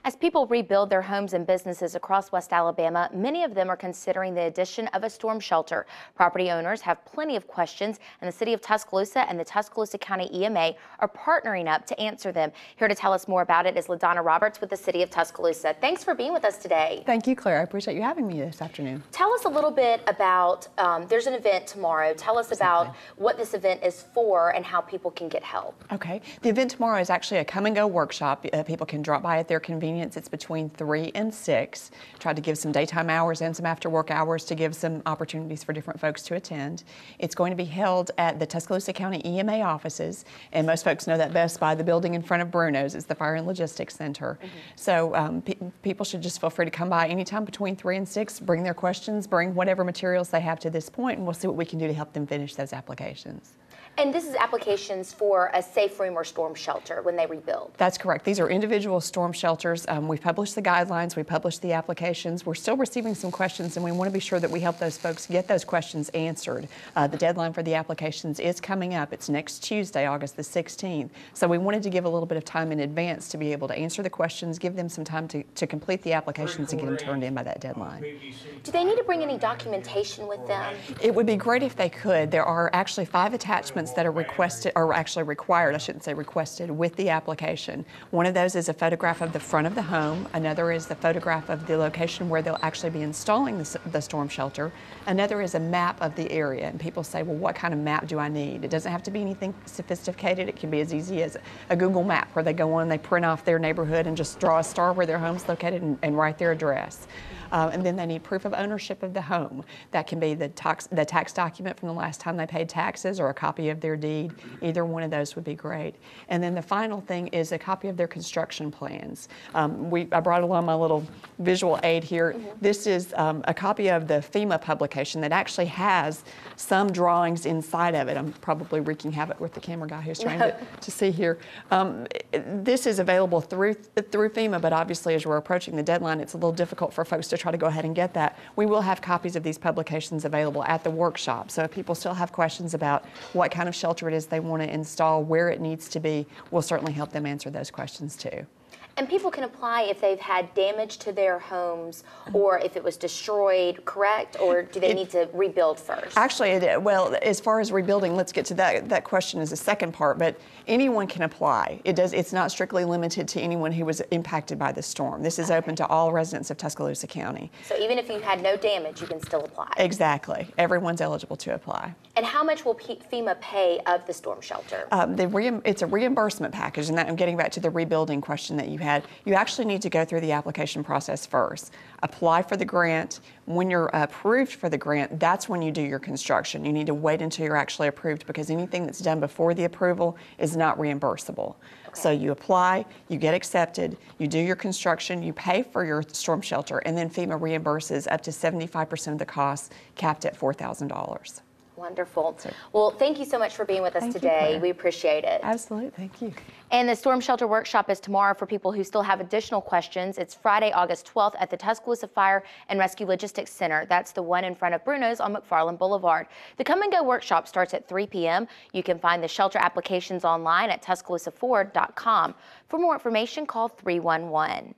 As people rebuild their homes and businesses across West Alabama, many of them are considering the addition of a storm shelter. Property owners have plenty of questions, and the city of Tuscaloosa and the Tuscaloosa County EMA are partnering up to answer them. Here to tell us more about it is LaDonna Roberts with the city of Tuscaloosa. Thanks for being with us today. Thank you, Claire. I appreciate you having me this afternoon. Tell us a little bit about, there's an event tomorrow. Tell us about what this event is for and how people can get help. Okay. The event tomorrow is actually a come-and-go workshop. People can drop by at their convenience. It's between 3 and 6. Tried to give some daytime hours and some after-work hours to give some opportunities for different folks to attend. It's going to be held at the Tuscaloosa County EMA offices, and most folks know that best by the building in front of Bruno's. It's the Fire and Logistics Center. So people should just feel free to come by anytime between 3 and 6, bring their questions, bring whatever materials they have to this point, and we'll see what we can do to help them finish those applications. And this is applications for a safe room or storm shelter when they rebuild. That's correct. These are individual storm shelters. We've published the guidelines, we published the applications. We're still receiving some questions, and we want to be sure that we help those folks get those questions answered. The deadline for the applications is coming up. It's next Tuesday, August the 16th. So we wanted to give a little bit of time in advance to be able to answer the questions, give them some time to complete the applications and get them turned in by that deadline. Do they need to bring any documentation with them? It would be great if they could. There are actually 5 attachments that are requested, or actually required, I shouldn't say requested, with the application. One of those is a photograph of the front of the home. Another is the photograph of the location where they'll actually be installing the storm shelter. Another is a map of the area. And people say, well, what kind of map do I need? It doesn't have to be anything sophisticated. It can be as easy as a Google map where they go on, they print off their neighborhood and just draw a star where their home's located and write their address. And then they need proof of ownership of the home. That can be the tax document from the last time they paid taxes or a copy of their deed. Either one of those would be great. And then the final thing is a copy of their construction plans. I brought along my little visual aid here. This is a copy of the FEMA publication that actually has some drawings inside of it. I'm probably wreaking havoc with the camera guy who's trying to see here. This is available through FEMA, but obviously as we're approaching the deadline, it's a little difficult for folks to try to go ahead and get that. We will have copies of these publications available at the workshop. So if people still have questions about what kind of shelter it is they want to install, where it needs to be, we'll certainly help them answer those questions too. And people can apply if they've had damage to their homes or if it was destroyed, correct? Or do they need to rebuild first? Actually, well, as far as rebuilding, let's get to that question as a second part, but anyone can apply. It's not strictly limited to anyone who was impacted by the storm. This is open to all residents of Tuscaloosa County. So even if you had no damage, you can still apply? Exactly. Everyone's eligible to apply. And how much will FEMA pay of the storm shelter? It's a reimbursement package, and that, I'm getting back to the rebuilding question that you had. You actually need to go through the application process first. Apply for the grant. When you're approved for the grant, that's when you do your construction. You need to wait until you're actually approved, because anything that's done before the approval is not reimbursable. Okay. So you apply, you get accepted, you do your construction, you pay for your storm shelter, and then FEMA reimburses up to 75% of the cost, capped at $4,000. Wonderful. Well, thank you so much for being with us today. We appreciate it. Absolutely. Thank you. And the Storm Shelter Workshop is tomorrow for people who still have additional questions. It's Friday, August 12th at the Tuscaloosa Fire and Rescue Logistics Center. That's the one in front of Bruno's on McFarland Boulevard. The Come and Go workshop starts at 3 p.m. You can find the shelter applications online at TuscaloosaFord.com. For more information, call 311.